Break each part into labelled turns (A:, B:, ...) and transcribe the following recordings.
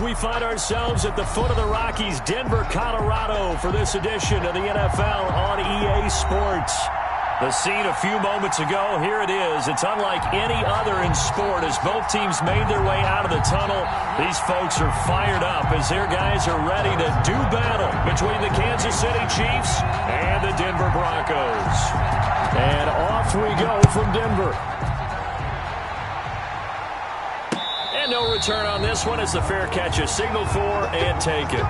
A: we find ourselves at the foot of the Rockies, Denver, Colorado, for this edition of the NFL on EA Sports. The scene a few moments ago, here it is. It's unlike any other in sport as both teams made their way out of the tunnel. These folks are fired up as their guys are ready to do battle between the Kansas City Chiefs and the Denver Broncos. And off we go from Denver. And no return on this one as the fair catch is signaled for and taken.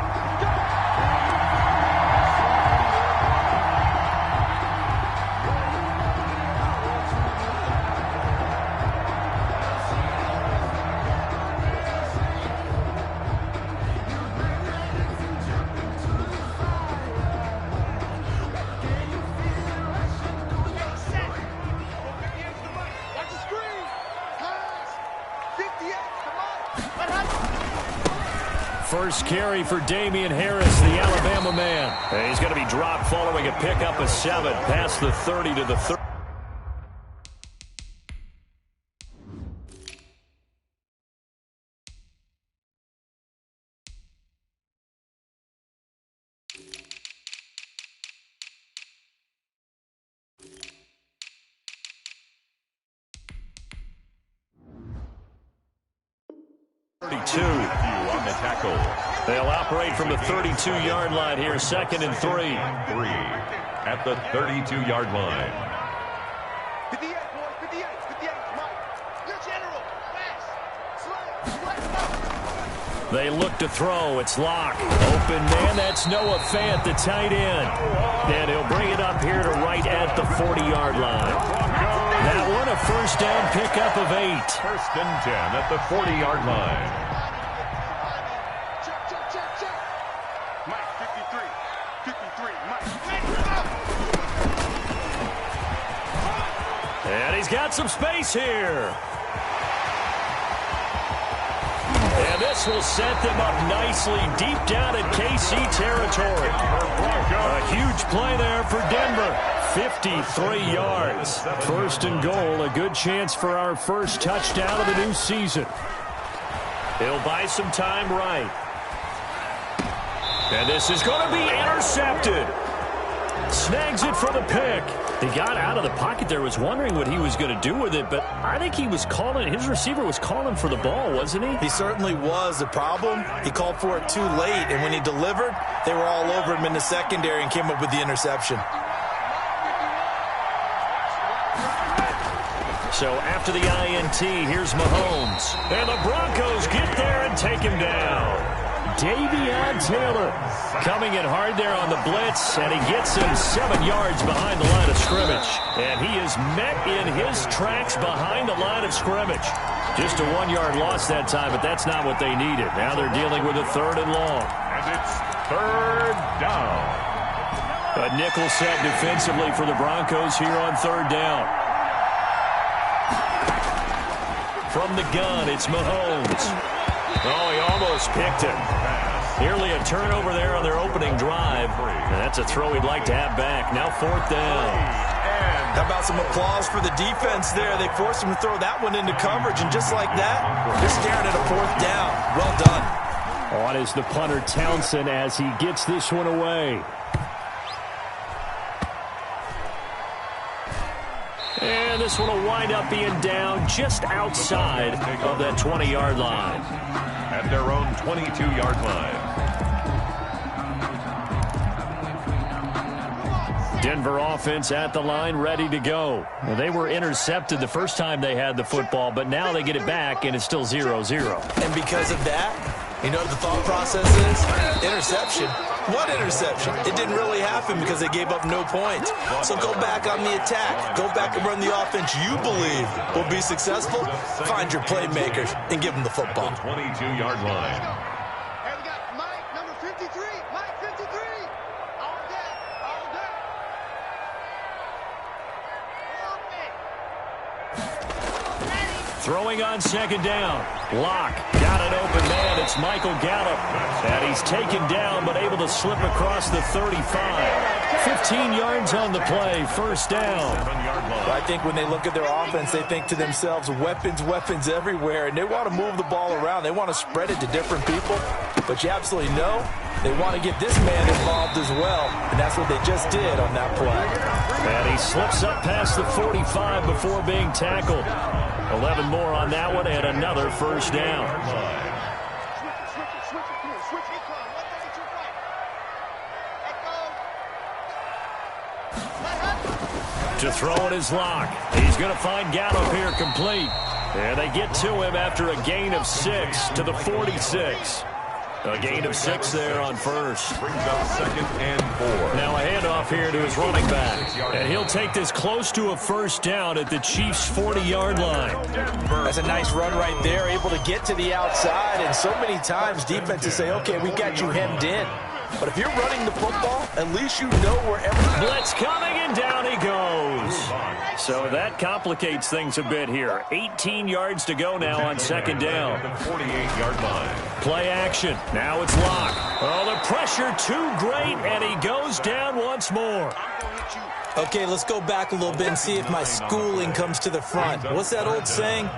A: First carry for Damian Harris, the Alabama man. And he's going to be dropped following a pickup of 7 past the 30 to the 30.
B: On the tackle.
A: They'll operate from the 32-yard line here, 2nd and 3.
B: 3 at the 32-yard line.
C: 58, boys, 58, 58, Mike. Your general, fast,
A: They look to throw. It's Locke. Open man, that's Noah Fant, the tight end. And he'll bring it up here to right at the 40-yard line. That one a first down pickup of 8.
B: 1st and 10 at the 40-yard line.
A: And he's got some space here. And this will set them up nicely deep down in KC territory. A huge play there for Denver. 53 yards. 1st and goal. A good chance for our first touchdown of the new season. He'll buy some time right. And this is going to be intercepted. Snags it for the pick. He got out of the pocket there, was wondering what he was going to do with it, but I think he was calling, his receiver was calling for the ball, wasn't he?
D: He certainly was. The problem, he called for it too late, and when he delivered, they were all over him in the secondary and came up with the interception.
A: So after the INT, here's Mahomes. And the Broncos get there and take him down. Davion Taylor coming in hard there on the blitz, and he gets him 7 yards behind the line of scrimmage. And he is met in his tracks behind the line of scrimmage. Just a 1-yard loss that time, but that's not what they needed. Now they're dealing with a 3rd and long.
B: And it's 3rd down.
A: A nickel set defensively for the Broncos here on 3rd down. From the gun, it's Mahomes. Oh, he almost picked it. Nearly a turnover there on their opening drive. And that's a throw he'd like to have back. Now 4th down.
D: How about some applause for the defense there? They forced him to throw that one into coverage, and just like that, they're staring at a 4th down. Well done.
A: On is the punter Townsend as he gets this one away. And this one will wind up being down just outside of that 20-yard line.
B: At their own 22-yard line.
A: Denver offense at the line, ready to go. Well, they were intercepted the first time they had the football, but now they get it back, and it's still 0-0.
D: And because of that, you know what the thought process is? Interception. What interception? It didn't really happen because they gave up no points. So go back on the attack. Go back and run the offense you believe will be successful. Find your playmakers and give them the football.
B: 22-yard line.
C: Hey, we got Mike, number 53. Mike, 53. All day, all day.
A: Throwing on second down. Lock. Got an open man. It's Michael Gallup. And he's taken down but able to slip across the 35. 15 yards on the play. First down.
D: I think when they look at their offense, they think to themselves, weapons, weapons everywhere. And they want to move the ball around. They want to spread it to different people. But you absolutely know they want to get this man involved as well. And that's what they just did on that play.
A: And he slips up past the 45 before being tackled. 11 more on that one and another first down. To throw it is Lock. He's going to find Gallup here complete. And they get to him after a gain of 6 to the 46. A gain of 6 there on first.
B: Brings up second and 4.
A: Now a handoff here to his running back. And he'll take this close to a first down at the Chiefs' 40-yard line.
D: That's a nice run right there, able to get to the outside. And so many times defenses say, okay, we got you hemmed in. But if you're running the football, at least you know where every
A: blitz coming, and down he goes. So that complicates things a bit here. 18 yards to go now on second down.
B: The 48-yard line.
A: Play action. Now it's Lock. Oh, the pressure too great, and he goes down once more.
D: Okay, let's go back a little bit and see if my schooling comes to the front. What's that old saying?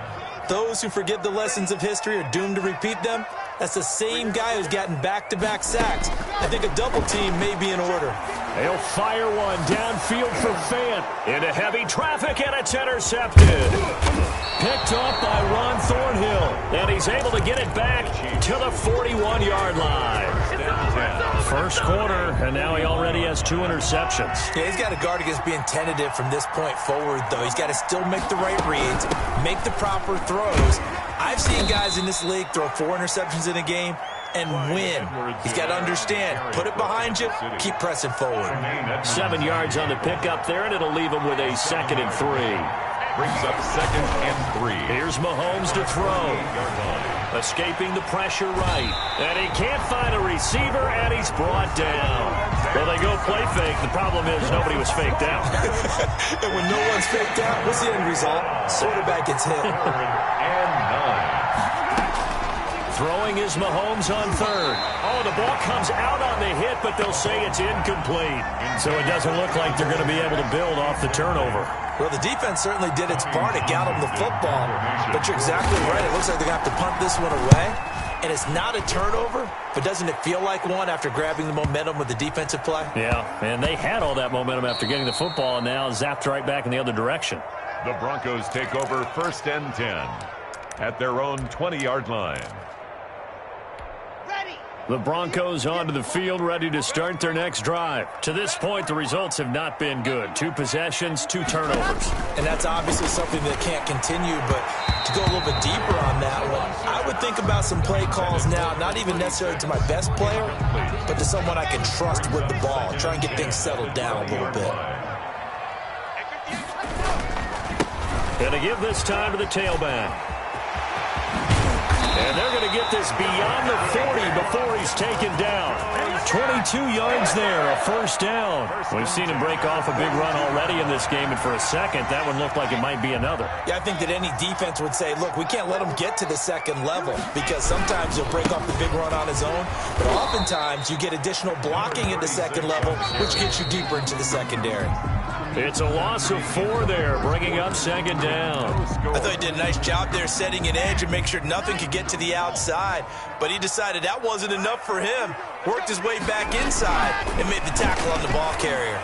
D: Those who forget the lessons of history are doomed to repeat them. That's the same guy who's gotten back-to-back sacks. I think a double team may be in order.
A: They'll fire one downfield for Fant. Into heavy traffic, and it's intercepted. Picked off by Ron Thornhill. And he's able to get it back to the 41-yard line. First quarter, and now he already has 2 interceptions.
D: Yeah, he's got to guard against being tentative from this point forward, though. He's got to still make the right reads, make the proper throws. I've seen guys in this league throw 4 interceptions in a game and win. He's got to understand, put it behind you, keep pressing forward.
A: 7 yards on the pickup there, and it'll leave him with a 2nd and 3.
B: Brings up second and 3.
A: Here's Mahomes to throw. Escaping the pressure right. And he can't find a receiver, and he's brought down. Well, they go play fake. The problem is nobody was faked out.
D: And when no one's faked out, what's the end result? Quarterback gets hit.
B: And 9.
A: Throwing is Mahomes on 3rd. Oh, the ball comes out on the hit, but they'll say it's incomplete. So it doesn't look like they're going to be able to build off the turnover.
D: Well, the defense certainly did its part to get them the football. But you're exactly right. It looks like they're going to have to punt this one away. And it's not a turnover, but doesn't it feel like one after grabbing the momentum with the defensive play?
A: Yeah, and they had all that momentum after getting the football, and now zapped right back in the other direction.
B: The Broncos take over 1st and 10 at their own 20-yard line.
A: The Broncos onto the field, ready to start their next drive. To this point, the results have not been good. 2 possessions, 2 turnovers.
D: And that's obviously something that can't continue, but to go a little bit deeper on that one, I would think about some play calls now, not even necessarily to my best player, but to someone I can trust with the ball. Try and get things settled down a little bit.
A: Gonna give this time to the tailback. And they're going to get this beyond the 40 before he's taken down. 22 yards there, a first down. We've seen him break off a big run already in this game, and for a second, that one looked like it might be another.
D: Yeah, I think that any defense would say, look, we can't let him get to the second level, because sometimes he'll break off the big run on his own, but oftentimes you get additional blocking at the second level, which gets you deeper into the secondary.
A: It's a loss of 4 there, bringing up second down.
D: I thought he did a nice job there setting an edge and make sure nothing could get to the outside, but he decided that wasn't enough for him. Worked his way back inside and made the tackle on the ball carrier.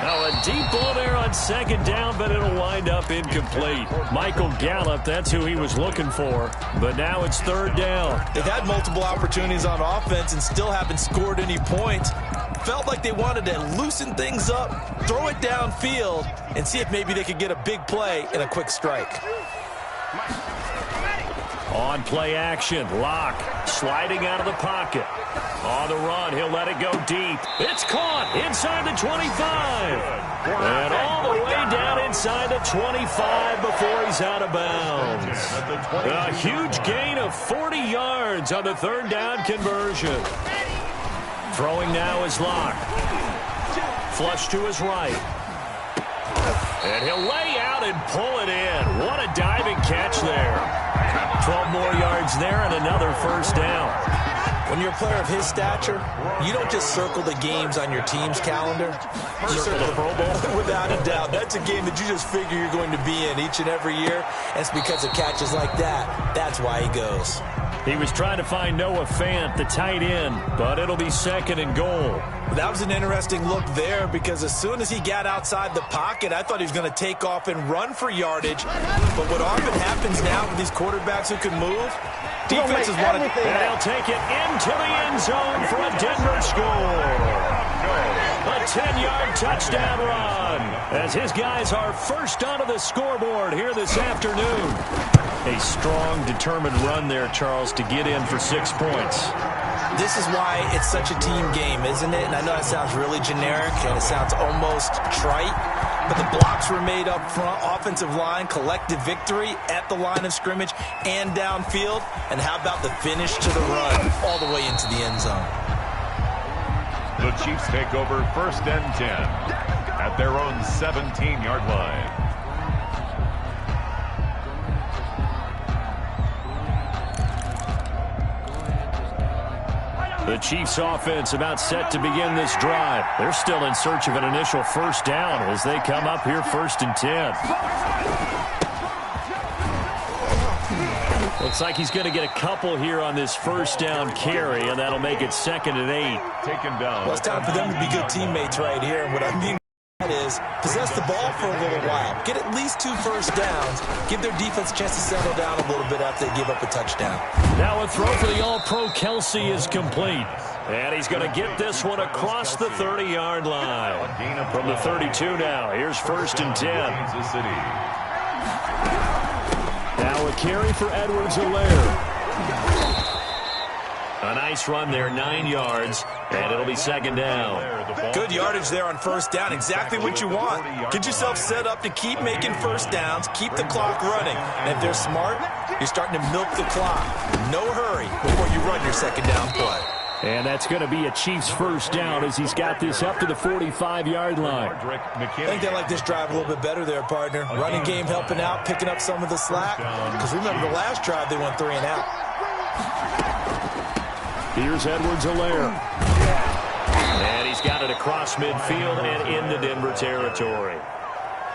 A: Now a deep ball there on second down, but it'll wind up incomplete. Michael Gallup, that's who he was looking for, but now it's 3rd down.
D: They've had multiple opportunities on offense and still haven't scored any points. Felt like they wanted to loosen things up, throw it downfield, and see if maybe they could get a big play and a quick strike.
A: On play action, Lock sliding out of the pocket. On the run, he'll let it go deep. It's caught inside the 25. And all the way down inside the 25 before he's out of bounds. A huge gain of 40 yards on the 3rd down conversion. Throwing now is Lock. Flush to his right. And he'll lay out and pull it in. What a diving catch there. 12 more yards there and another first down.
D: When you're a player of his stature, you don't just circle the games on your team's calendar. You circle the Pro Bowl. Without a doubt. That's a game that you just figure you're going to be in each and every year. And it's because of catches like that. That's why he goes.
A: He was trying to find Noah Fant, the tight end, but it'll be second and goal.
D: That was an interesting look there because as soon as he got outside the pocket, I thought he was going to take off and run for yardage. But what often happens now with these quarterbacks who can move, defenses want to...
A: And they'll take it into the end zone for a Denver score. A 10-yard touchdown run as his guys are first onto the scoreboard here this afternoon. A strong, determined run there, Charles, to get in for 6 points.
D: This is why it's such a team game, isn't it? And I know it sounds really generic and it sounds almost trite, but the blocks were made up front, offensive line, collective victory at the line of scrimmage and downfield. And how about the finish to the run all the way into the end zone?
B: The Chiefs take over first and 10 at their own 17-yard line.
A: The Chiefs offense about set to begin this drive. They're still in search of an initial first down as they come up here first and 10. Looks like he's going to get a couple here on this first down carry, and that'll make it second and 8.
B: Taken down.
D: Well, it's time for them to be good teammates right here. And what I mean by that is possess the ball for a little while. Get at least 2 first downs. Give their defense a chance to settle down a little bit after they give up a touchdown.
A: Now a throw for the All-Pro Kelsey is complete. And he's going to get this one across the 30-yard line. From the 32 now, here's first and 10.
B: Kansas City.
A: Now a carry for Edwards-Helaire. A nice run there, 9 yards, and it'll be second down.
D: Good yardage there on first down, exactly what you want. Get yourself set up to keep making first downs, keep the clock running. And if they're smart, you're starting to milk the clock. No hurry before you run your second down play.
A: And that's going to be a Chiefs first down as he's got this up to the 45-yard line.
D: I think they like this drive a little bit better there, partner. Running game helping out, picking up some of the slack. Because remember, the last drive they went 3 and out.
A: Here's Edwards-Helaire. And he's got it across midfield and into Denver territory.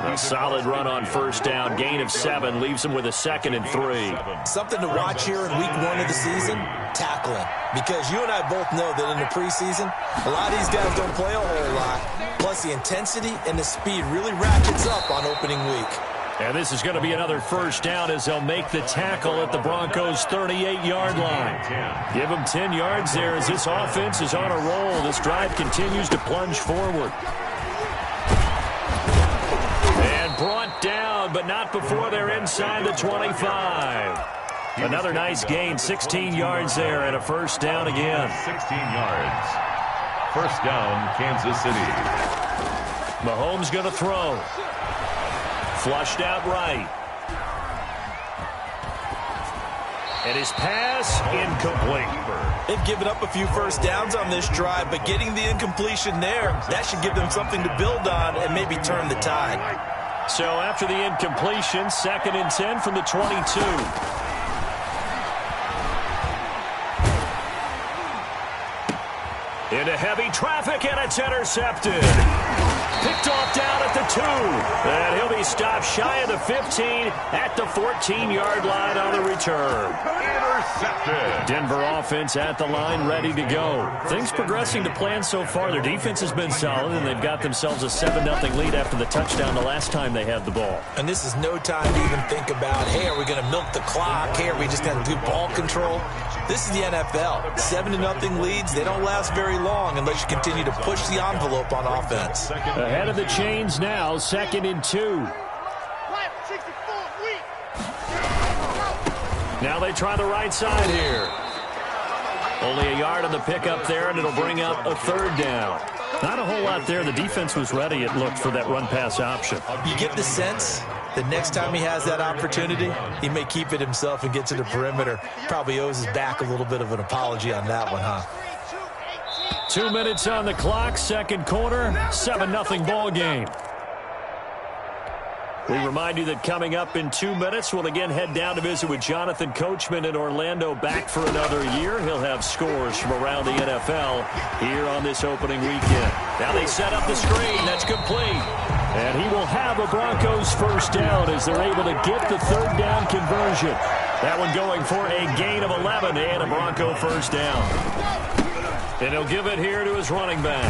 A: A solid run on first down. Gain of 7 leaves him with a second and 3.
D: Something to watch here in week 1 of the season, tackling. Because you and I both know that in the preseason, a lot of these guys don't play a whole lot. Plus the intensity and the speed really ratchets up on opening week.
A: And this is going to be another first down as they'll make the tackle at the Broncos' 38-yard line. Give them 10 yards there as this offense is on a roll. This drive continues to plunge forward. And brought down, but not before they're inside the 25. Another nice gain, 16 yards there, and a first down again.
B: 16 yards. First down, Kansas City.
A: Mahomes going to throw. Flushed out right. And his pass incomplete.
D: They've given up a few first downs on this drive, but getting the incompletion there, that should give them something to build on and maybe turn the tide.
A: So after the incompletion, second and 10 from the 22. Into heavy traffic, and it's intercepted. Picked off down at the 2. And he'll be stopped shy of the 15 at the 14-yard line on the return.
B: Intercepted.
A: Denver offense at the line, ready to go. Things progressing to plan so far. Their defense has been solid, and they've got themselves a 7-0 lead after the touchdown the last time they had the ball.
D: And this is no time to even think about, hey, are we going to milk the clock? Hey, are we just going to do ball control? This is the NFL. 7-0 leads, they don't last very long unless you continue to push the envelope on offense.
A: Ahead of the chains now, second and 2. Now they try the right side here. Only a yard on the pickup there, and it'll bring up a third down. Not a whole lot there. The defense was ready, it looked, for that run-pass option.
D: You get the sense that next time he has that opportunity, he may keep it himself and get to the perimeter. Probably owes his back a little bit of an apology on that one, huh?
A: 2 minutes on the clock, second quarter, 7-0 ball game. We remind you that coming up in 2 minutes, we'll again head down to visit with Jonathan Coachman in Orlando, back for another year. He'll have scores from around the NFL here on this opening weekend. Now they set up the screen. That's complete. And he will have a Broncos first down as they're able to get the third down conversion. That one going for a gain of 11 and a Bronco first down. And he'll give it here to his running back.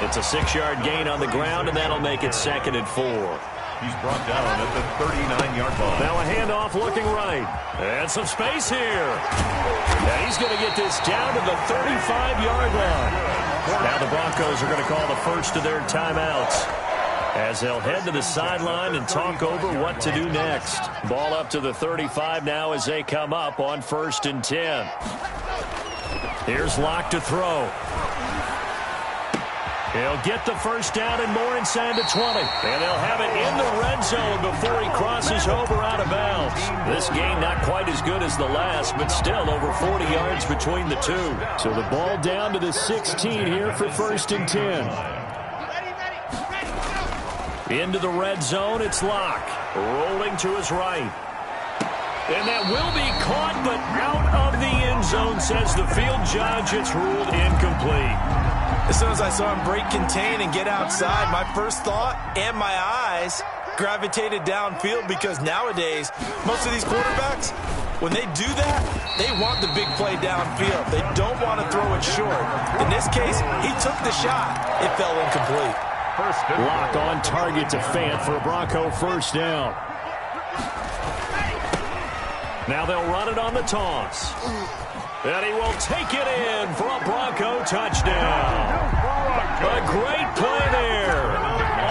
A: It's a 6-yard gain on the ground, and that'll make it 2nd and 4.
B: He's brought down at the 39-yard line.
A: Now a handoff looking right. And some space here. And he's going to get this down to the 35-yard line. Now the Broncos are going to call the first of their timeouts as they'll head to the sideline and talk over what to do next. Ball up to the 35 now as they come up on 1st and 10. Here's Locke to throw. He'll get the first down and more inside the 20. And they'll have it in the red zone before he crosses over out of bounds. This game not quite as good as the last, but still over 40 yards between the two. So the ball down to the 16 here for 1st and 10. Into the red zone, it's Locke. Rolling to his right. And that will be caught, but out of the end zone, says the field judge. It's ruled incomplete.
D: As soon as I saw him break contain and get outside, my first thought and my eyes gravitated downfield, because nowadays, most of these quarterbacks, when they do that, they want the big play downfield. They don't want to throw it short. In this case, he took the shot. It fell incomplete.
A: Lock on target to Fant for a Bronco first down. Now they'll run it on the toss. And he will take it in for a Bronco touchdown. A great play there.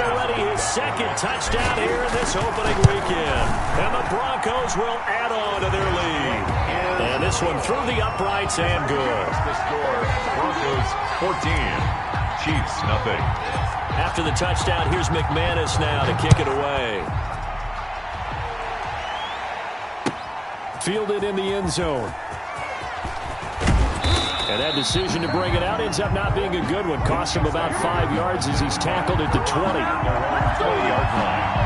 A: Already his 2nd touchdown here in this opening weekend. And the Broncos will add on to their lead. And this one through the uprights and good.
B: The score, Broncos 14, Chiefs nothing.
A: After the touchdown, here's McManus now to kick it away. Fielded in the end zone. And that decision to bring it out ends up not being a good one. Cost him about 5 yards as he's tackled at the 20.
B: 20-yard line.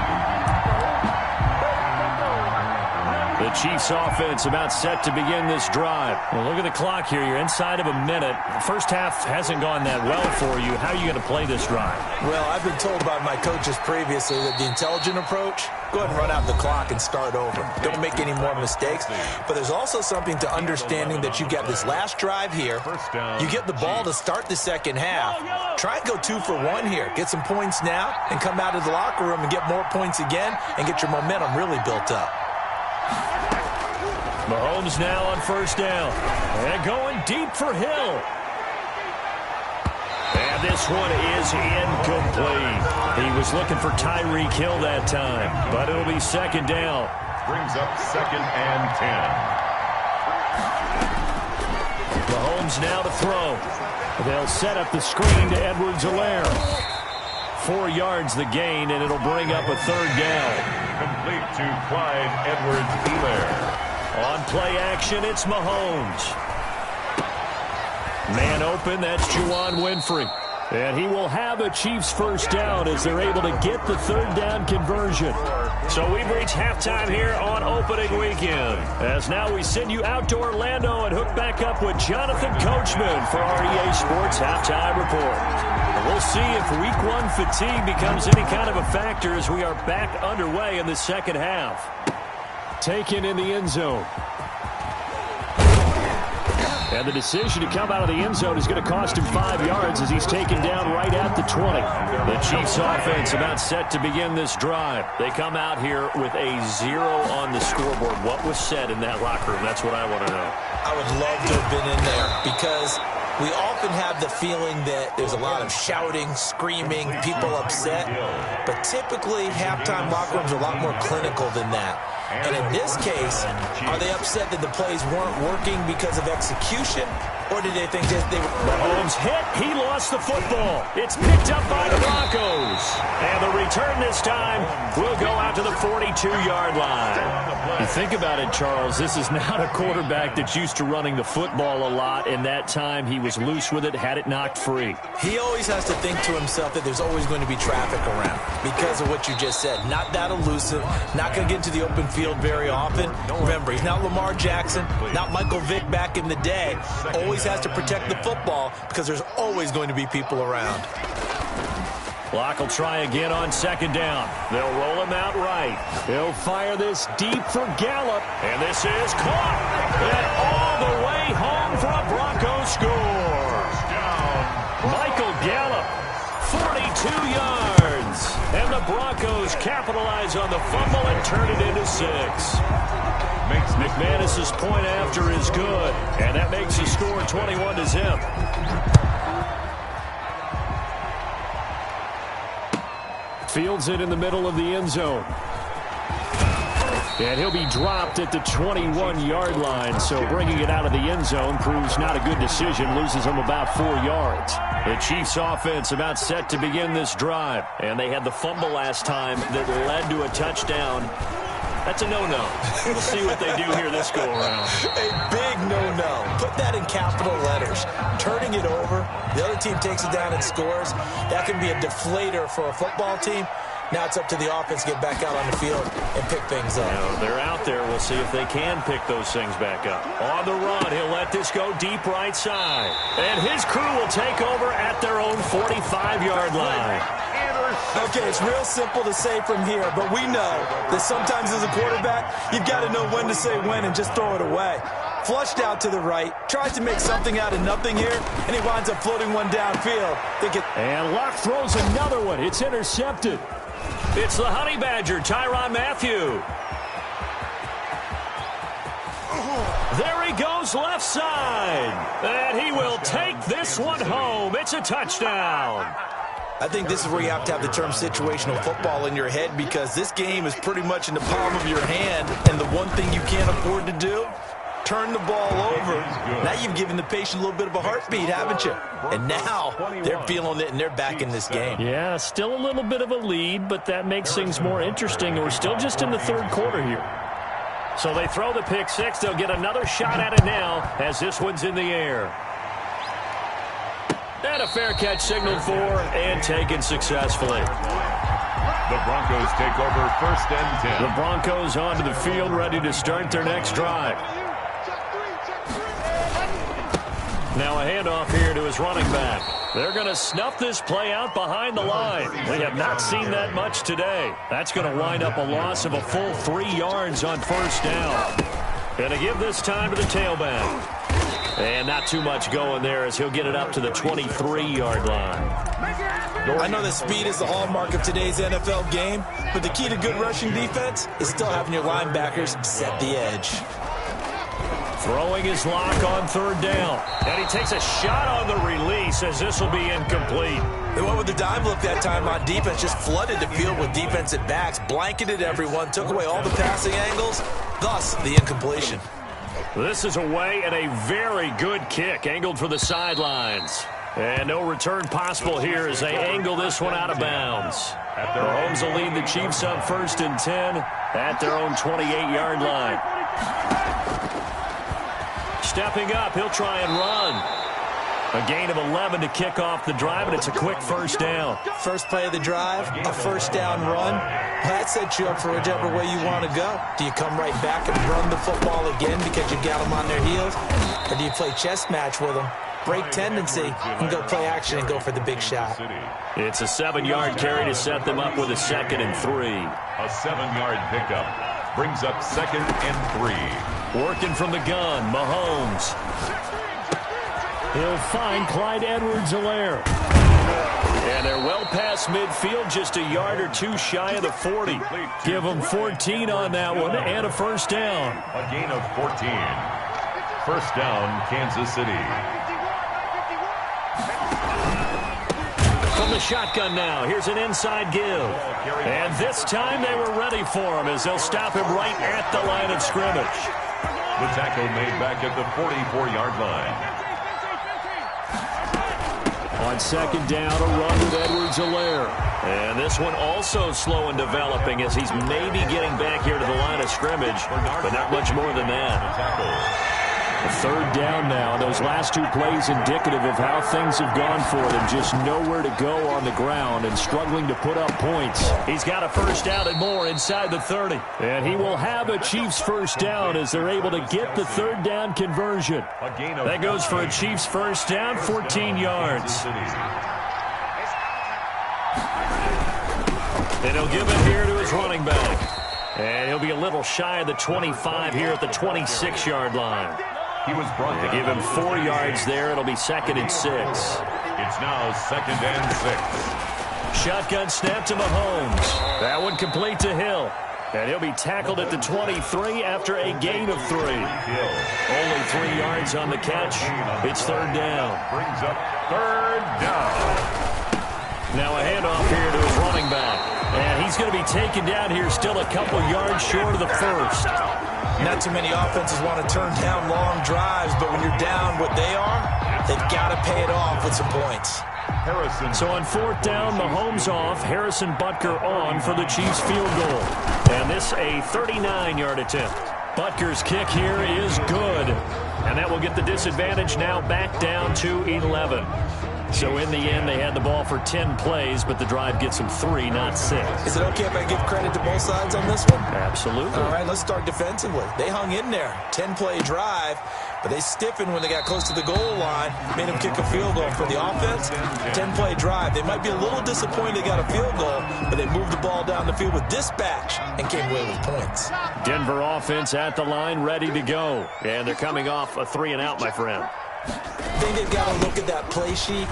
A: The Chiefs offense about set to begin this drive. Well, look at the clock here. You're inside of a minute. The first half hasn't gone that well for you. How are you going to play this drive?
D: Well, I've been told by my coaches previously that the intelligent approach, go ahead and run out the clock and start over. Don't make any more mistakes. But there's also something to understanding that you got this last drive here. You get the ball to start the second half. Try and go 2 for 1 here. Get some points now and come out of the locker room and get more points again and get your momentum really built up.
A: Mahomes now on first down. And going deep for Hill. And this one is incomplete. He was looking for Tyreek Hill that time, but it'll be 2nd down.
B: Brings up 2nd and 10.
A: Mahomes now to throw. They'll set up the screen to Edwards-Helaire. 4 yards the gain, and it'll bring up a 3rd down.
B: Complete to Clyde Edwards-Helaire.
A: On play action, it's Mahomes. Man open, that's Juwan Winfrey. And he will have a Chiefs first down as they're able to get the 3rd down conversion. So we've reached halftime here on opening weekend. As now we send you out to Orlando and hook back up with Jonathan Coachman for our EA Sports Halftime Report. And we'll see if Week 1 fatigue becomes any kind of a factor as we are back underway in the second half. Taken in the end zone. And the decision to come out of the end zone is going to cost him 5 yards as he's taken down right at the 20. The Chiefs offense about set to begin this drive. They come out here with a 0 on the scoreboard. What was said in that locker room? That's what I want to know.
D: I would love to have been in there because we often have the feeling that there's a lot of shouting, screaming, people upset. But typically, halftime locker rooms are a lot more clinical than that. And in this case, are they upset that the plays weren't working because of execution? Or did they think that they were...
A: Mahomes hit. He lost the football. It's picked up by the Broncos. And the return this time will go out to the 42-yard line. You think about it, Charles, this is not a quarterback that's used to running the football a lot. In that time, he was loose with it, had it knocked free.
D: He always has to think to himself that there's always going to be traffic around because of what you just said. Not that elusive, not going to get into the open field very often. Remember, he's not Lamar Jackson, not Michael Vick back in the day. Always has to protect the football because there's always going to be people around.
A: Locke will try again on second down. They'll roll him out right. He'll fire this deep for Gallup. And this is caught. And all the way home for a Broncos score. Michael Gallup, 42 yards. And the Broncos capitalize on the fumble and turn it into 6. McManus's point after is good. And that makes the score 21-0. Fields it in the middle of the end zone. And he'll be dropped at the 21-yard line, so bringing it out of the end zone proves not a good decision, loses him about 4 yards. The Chiefs offense about set to begin this drive, and they had the fumble last time that led to a touchdown. That's a no-no. We'll see what they do here this go-around.
D: A big no-no. Put that in capital letters. Turning it over, the other team takes it down and scores. That can be a deflator for a football team. Now it's up to the offense to get back out on the field and pick things up.
A: They're out there. We'll see if they can pick those things back up. On the run, he'll let this go deep right side. And his crew will take over at their own 45-yard line.
D: Okay, it's real simple to say from here, but we know that sometimes as a quarterback, you've got to know when to say when and just throw it away. Flushed out to the right, tries to make something out of nothing here, and he winds up floating one downfield.
A: And Locke throws another one. It's intercepted. It's the Honey Badger, Tyrann Mathieu. There he goes left side. And he will take this one home. It's a touchdown.
D: I think this is where you have to have the term situational football in your head because this game is pretty much in the palm of your hand, and the one thing you can't afford to do, turn the ball over. Now you've given the patient a little bit of a heartbeat, haven't you? And now they're feeling it, and they're back in this game.
A: Yeah, still a little bit of a lead, but that makes things more interesting. We're still just in the third quarter here. So they throw the pick six. They'll get another shot at it now as this one's in the air. And a fair catch signaled for and taken successfully.
B: The Broncos take over 1st and 10.
A: The Broncos onto the field, ready to start their next drive. Now a handoff here to his running back. They're going to snuff this play out behind the line. We have not seen that much today. That's going to wind up a loss of a full 3 yards on 1st down. Going to give this time to the tailback. And not too much going there as he'll get it up to the 23-yard line.
D: I know that speed is the hallmark of today's NFL game, but the key to good rushing defense is still having your linebackers set the edge.
A: Throwing his Lock on 3rd down. And he takes a shot on the release as this will be incomplete.
D: They went with the dime look that time on defense, just flooded the field with defensive backs, blanketed everyone, took away all the passing angles, thus the incompletion.
A: This is away and a very good kick, angled for the sidelines. And no return possible here as they angle this one out of bounds. Mahomes will lead the Chiefs up 1st and 10 at their own 28-yard line. Stepping up, he'll try and run. A gain of 11 to kick off the drive, and it's a quick 1st down.
D: First play of the drive, a 1st down run. That sets you up for whichever way you want to go. Do you come right back and run the football again because you've got them on their heels? Or do you play chess match with them, break tendency, and go play action and go for the big shot?
A: It's a 7-yard carry to set them up with a 2nd and 3.
B: A 7-yard pickup brings up 2nd and 3.
A: Working from the gun, Mahomes. He'll find Clyde Edwards-Helaire. And they're well past midfield, just a yard or two shy of the 40. Give them 14 on that one and a 1st down.
B: A gain of 14. 1st down, Kansas City.
A: From the shotgun now, here's an inside give. And this time they were ready for him as they'll stop him right at the line of scrimmage.
B: The tackle made back at the 44-yard line.
A: On second down, a run with Edwards-Helaire. And this one also slow in developing as he's maybe getting back here to the line of scrimmage, but not much more than that. A third down now. Those last two plays indicative of how things have gone for them. Just nowhere to go on the ground and struggling to put up points. He's got a first down and more inside the 30. And he will have a Chiefs first down as they're able to get the third down conversion. That goes for a Chiefs first down, 14 yards. And he'll give it here to his running back. And he'll be a little shy of the 25 here at the 26-yard line.
B: He was brought
A: to give him 4 yards there. It'll be 2nd and 6.
B: It's now 2nd and 6.
A: Shotgun snap to Mahomes. That one complete to Hill. And he'll be tackled at the 23 after a gain of 3. Only 3 yards on the catch. It's third down.
B: Brings up third down.
A: Now a handoff here to his running back. And he's going to be taken down here still a couple yards short of the first.
D: Not too many offenses want to turn down long drives, but when you're down what they are, they've got to pay it off with some points.
A: So on fourth down, Mahomes off, Harrison Butker on for the Chiefs field goal. And this a 39-yard attempt. Butker's kick here is good. And that will get the disadvantage now back down to 11. So in the end, they had the ball for 10 plays, but the drive gets them 3, not 6.
D: Is it okay if I give credit to both sides on this one?
A: Absolutely.
D: All right, let's start defensively. They hung in there. 10-play drive, but they stiffened when they got close to the goal line, made them kick a field goal. For the offense, 10-play drive. They might be a little disappointed they got a field goal, but they moved the ball down the field with dispatch and came away with points.
A: Denver offense at the line, ready to go. And they're coming off a 3-and-out, my friend.
D: I think they've got to look at that play sheet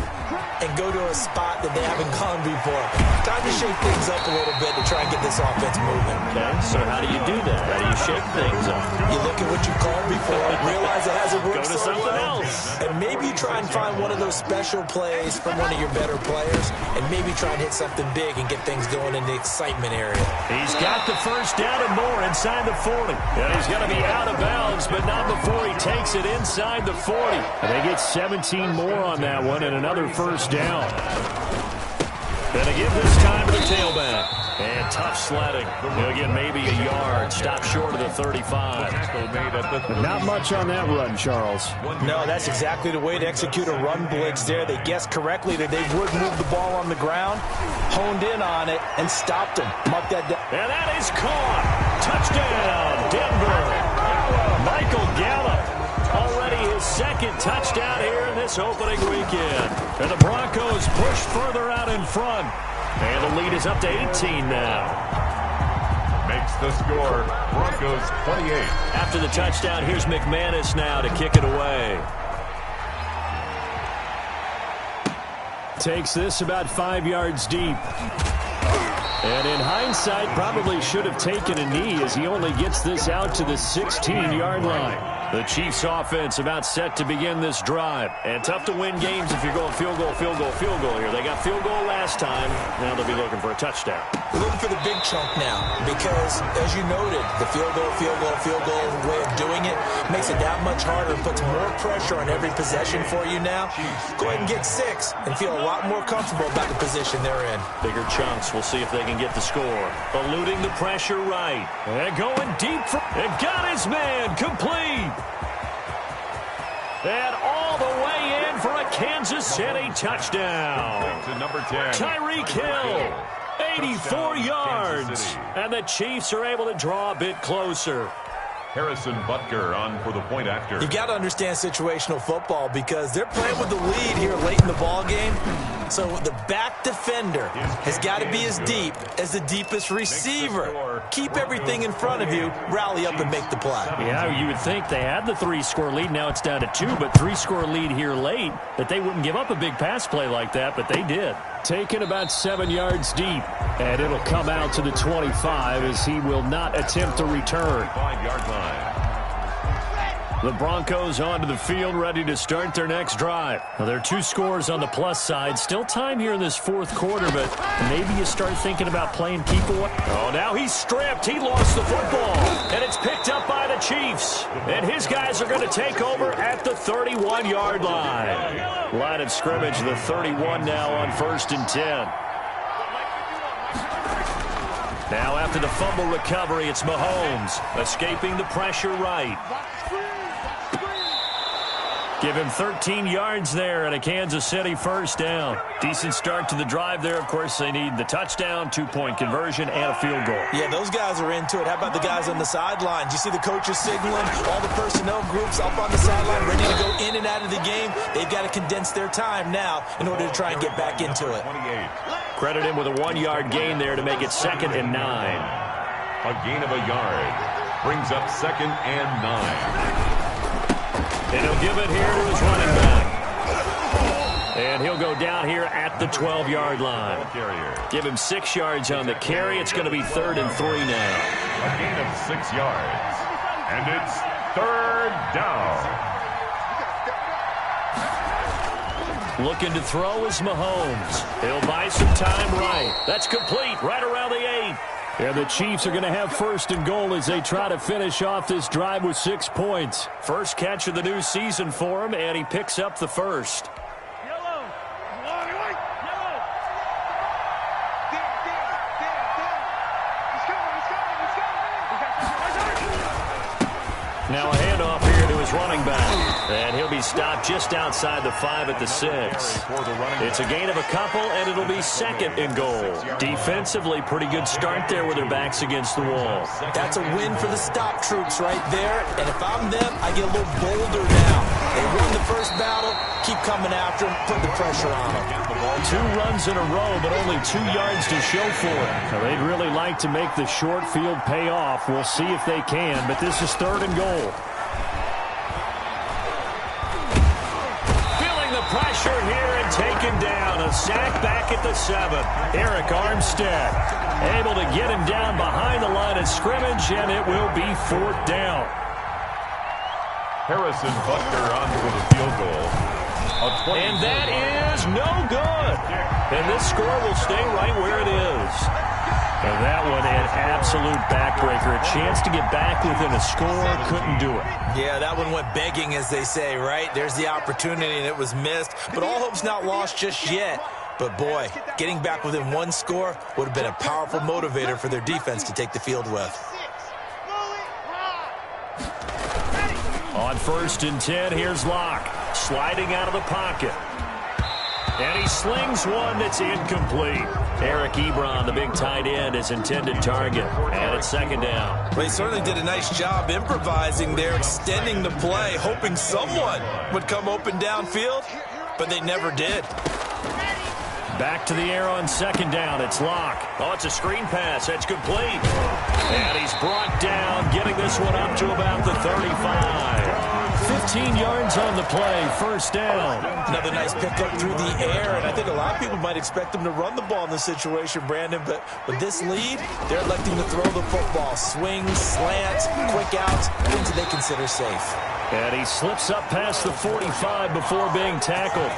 D: and go to a spot that they haven't gone before. Time to shake things up a little bit to try and get this offense moving.
A: Okay, so how do you do that? How do you shake things up?
D: You look at what you called before, realize it hasn't worked
A: Go to
D: so
A: something
D: well,
A: else.
D: and maybe you try and find one of those special plays from one of your better players, and maybe try and hit something big and get things going in the excitement area.
A: He's got the first down and more inside the 40. And he's going to be out of bounds, but not before he takes it inside the 40. And they get 17 more on that one and another first down. Gonna give this time to the tailback. And tough sledding. He'll get maybe a yard. Stop short of the 35. Not much on that run, Charles.
E: No, that's exactly the way to execute a run blitz there. They guessed correctly that they would move the ball on the ground, honed in on it, and stopped them. Mark that down.
A: And that is caught. Touchdown, Denver. Michael Gallup. Already his second touchdown here in this opening weekend. And the Broncos push further out in front. And the lead is up to 18 now.
B: Makes the score, Broncos 28.
A: After the touchdown, here's McManus now to kick it away. Takes this about 5 yards deep. And in hindsight, probably should have taken a knee as he only gets this out to the 16-yard line. The Chiefs offense about set to begin this drive. And tough to win games if you're going field goal, field goal, field goal here. They got field goal last time. Now they'll be looking for a touchdown.
D: We're looking for the big chunk now because, as you noted, the field goal way of doing it makes it that much harder and puts more pressure on every possession for you now. Go ahead and get 6 and feel a lot more comfortable about the position they're in.
A: Bigger chunks. We'll see if they can get the score. Eluding the pressure right. And going deep. And got his man complete. And all the way in for a Kansas City touchdown.
B: To number 10.
A: Tyreek Hill, 84 yards. And the Chiefs are able to draw a bit closer.
B: Harrison Butker on for the point after.
D: You got to understand situational football because they're playing with the lead here late in the ball game. So the back defender has got to be as deep as the deepest receiver. Keep everything in front of you, rally up and make the play.
A: Yeah, you would think they had the 3-score lead. Now it's down to 2, but 3-score lead here late. That they wouldn't give up a big pass play like that, but they did. Taken about 7 yards deep. And it'll come out to the 25 as he will not attempt to return.
B: 5-yard line.
A: The Broncos onto the field, ready to start their next drive. Now, there are 2 scores on the plus side. Still time here in this 4th quarter, but maybe you start thinking about playing keep away. Oh, now he's stripped. He lost the football, and it's picked up by the Chiefs. And his guys are going to take over at the 31-yard line. Line of scrimmage, the 31 now on 1st and 10. Now after the fumble recovery, it's Mahomes escaping the pressure right. Give him 13 yards there and a Kansas City first down. Decent start to the drive there. Of course, they need the touchdown, 2-point conversion, and a field goal.
D: Yeah, those guys are into it. How about the guys on the sidelines? You see the coaches signaling, all the personnel groups up on the sideline ready to go in and out of the game. They've got to condense their time now in order to try and get back into it.
A: Credit him with a 1-yard gain there to make it 2nd and 9.
B: A gain of a yard brings up 2nd and 9.
A: And he'll give it here to his running back. And he'll go down here at the 12-yard line. Give him 6 yards on the carry. It's going to be 3rd and 3 now.
B: A gain of 6 yards. And it's 3rd down.
A: Looking to throw is Mahomes. He'll buy some time right. That's complete right around the 8. And the Chiefs are going to have 1st and goal as they try to finish off this drive with 6 points. First catch of the new season for him, and he picks up the first. Now a handoff here to his running back. And he'll be stopped just outside the 5 at the 6. It's a gain of a couple, and it'll be 2nd and goal. Defensively, pretty good start there with their backs against the wall.
D: That's a win for the stop troops right there. And if I'm them, I get a little bolder now. They win the first battle, keep coming after them, put the pressure on them.
A: 2 runs in a row, but only 2 yards to show for it. Now, they'd really like to make the short field pay off. We'll see if they can, but this is 3rd and goal. Feeling the pressure here and taken down. A sack back at the 7. Eric Armstead able to get him down behind the line of scrimmage, and it will be 4th down.
B: Harrison Butker on for the field goal.
A: And that is no good. And this score will stay right where it is. And that one, an absolute backbreaker. A chance to get back within a score, couldn't do it.
D: Yeah, that one went begging, as they say, right? There's the opportunity, and it was missed. But all hope's not lost just yet. But, boy, getting back within 1 score would have been a powerful motivator for their defense to take the field with.
A: On 1st and 10, here's Locke. Sliding out of the pocket. And he slings one that's incomplete. Eric Ebron, the big tight end, is intended target. And it's 2nd down.
D: Well, he certainly did a nice job improvising there, extending the play, hoping someone would come open downfield, but they never did.
A: Back to the air on 2nd down. It's Locke. Oh, it's a screen pass. That's complete. And he's brought down, getting this one up to about the 35. 15 yards on the play, 1st down.
D: Another nice pickup through the air, and I think a lot of people might expect them to run the ball in this situation, Brandon, but with this lead, they're electing to throw the football. Swings, slants, quick outs, things that they consider safe.
A: And he slips up past the 45 before being tackled.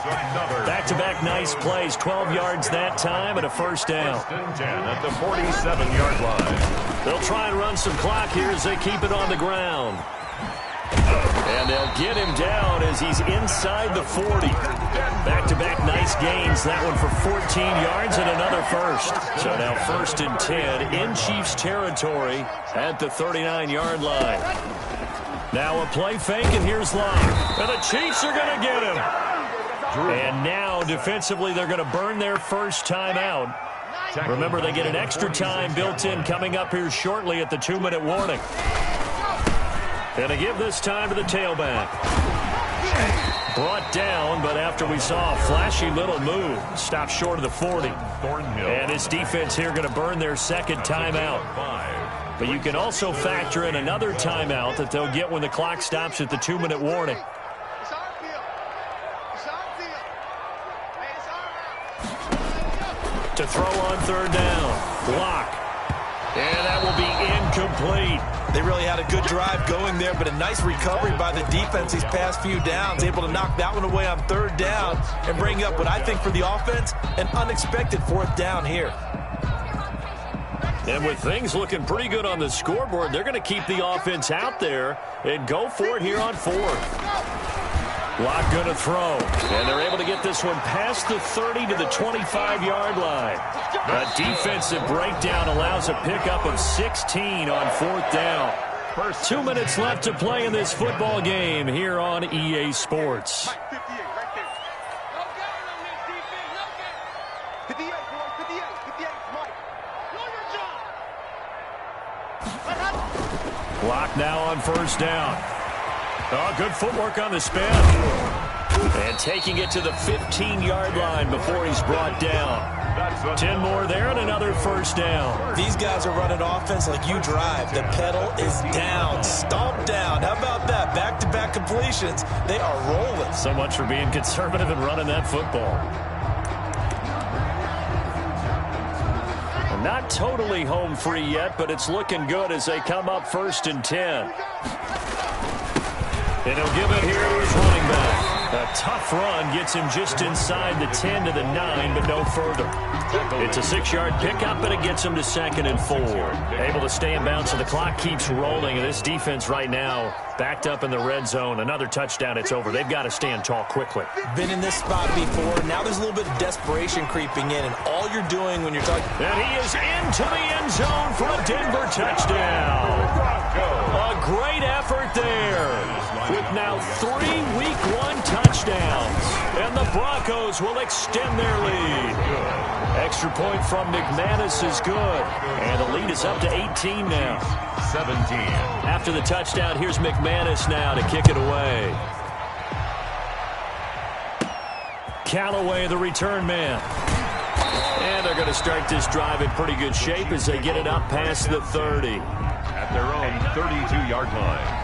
A: Back-to-back nice plays, 12 yards that time and a 1st down.
B: 1st and 10 at the 47-yard line.
A: They'll try and run some clock here as they keep it on the ground. And they'll get him down as he's inside the 40. Back-to-back nice gains. That one for 14 yards and another first. So now 1st and 10 in Chiefs territory at the 39-yard line. Now a play fake, and here's Locke. And the Chiefs are going to get him. And now defensively they're going to burn their first timeout. Remember, they get an extra time built in coming up here shortly at the 2-minute warning. And to give this time to the tailback. Brought down, but after we saw a flashy little move, stopped short of the 40. And his defense here going to burn their 2nd timeout. But you can also factor in another timeout that they'll get when the clock stops at the 2-minute warning. To throw on 3rd down. Block. And that will be incomplete.
D: They really had a good drive going there, but a nice recovery by the defense these past few downs. Able to knock that one away on third down and bring up what I think for the offense, an unexpected fourth down here.
A: And with things looking pretty good on the scoreboard, they're going to keep the offense out there and go for it here on fourth. Lock going to throw. And they're able to get this one past the 30 to the 25-yard line. A defensive breakdown allows a pickup of 16 on fourth down. 2 minutes left to play in this football game here on EA Sports.
C: 58, right there. No going on this defense, no game. 58, boy, 58, Mike. Do your job.
A: Lock now on first down. Oh, good footwork on the spin. And taking it to the 15-yard line before he's brought down. 10 more there and another first down.
D: These guys are running offense like you drive. The pedal is down, stomped down. How about that? Back-to-back completions. They are rolling.
A: So much for being conservative and running that football. Not totally home free yet, but it's looking good as they come up 1st and 10. And he'll give it here to his running back. A tough run gets him just inside the 10 to the 9, but no further. It's a 6-yard pickup, and it gets him to 2nd and 4. Able to stay in bounds, so the clock keeps rolling. And this defense right now backed up in the red zone. Another touchdown, it's over. They've got to stand tall quickly.
D: Been in this spot before. Now there's a little bit of desperation creeping in, and all you're doing when you're talking...
A: And he is into the end zone for a Denver touchdown. A great effort there. With now 3 Week 1 touchdowns. And the Broncos will extend their lead. Extra point from McManus is good. And the lead is up to 18 now.
B: 17.
A: After the touchdown, here's McManus now to kick it away. Callaway, the return man. And they're going to start this drive in pretty good shape as they get it up past the 30.
B: At their own 32-yard line.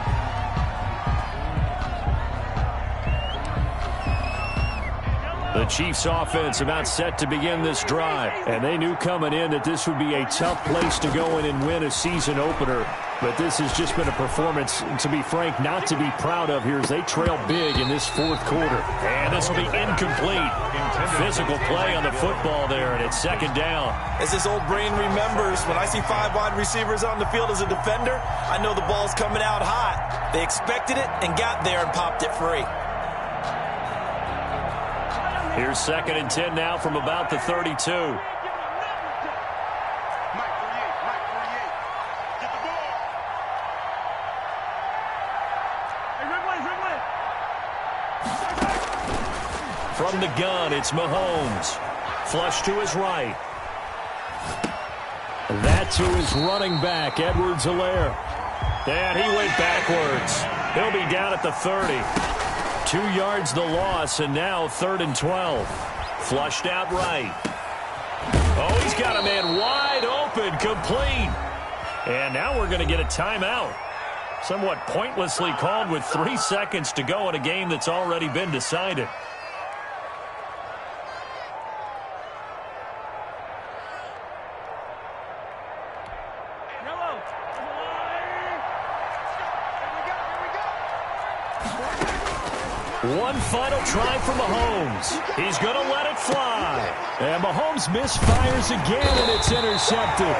A: The Chiefs offense about set to begin this drive. And they knew coming in that this would be a tough place to go in and win a season opener. But this has just been a performance, to be frank, not to be proud of here as they trail big in this fourth quarter. And this will be incomplete. Physical play on the football there, and it's 2nd down.
D: As this old brain remembers, when I see 5 wide receivers on the field as a defender, I know the ball's coming out hot. They expected it and got there and popped it free.
A: Here's 2nd and 10 now from about the 32.
C: Mike 48, get the ball. Hey,
A: From the gun, it's Mahomes. Flush to his right. That to his running back, Edwards-Helaire. And he went backwards. He'll be down at the 30. 2 yards the loss, and now 3rd and 12. Flushed out right. Oh, he's got a man wide open, complete. And now we're going to get a timeout. Somewhat pointlessly called with 3 seconds to go in a game that's already been decided. One final try for Mahomes. He's going to let it fly. And Mahomes misfires again, and it's intercepted.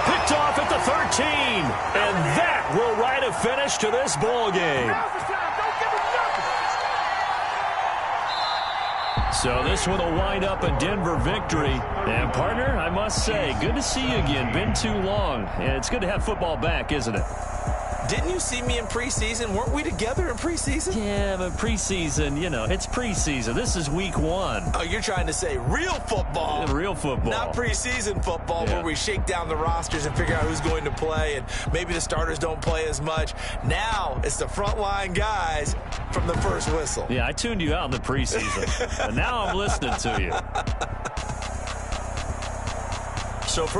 A: Picked off at the 13. And that will write a finish to this ball game. So this one will wind up a Denver victory. And, partner, I must say, good to see you again. Been too long. And it's good to have football back, isn't it?
D: Didn't you see me in preseason? Weren't we together in preseason?
A: Yeah, but preseason, you know, it's preseason. This is week 1.
D: Oh, you're trying to say real football.
A: Real football.
D: Not preseason football where we shake down the rosters and figure out who's going to play, and maybe the starters don't play as much. Now it's the frontline guys from the first whistle.
A: Yeah, I tuned you out in the preseason, and now I'm listening to you. So for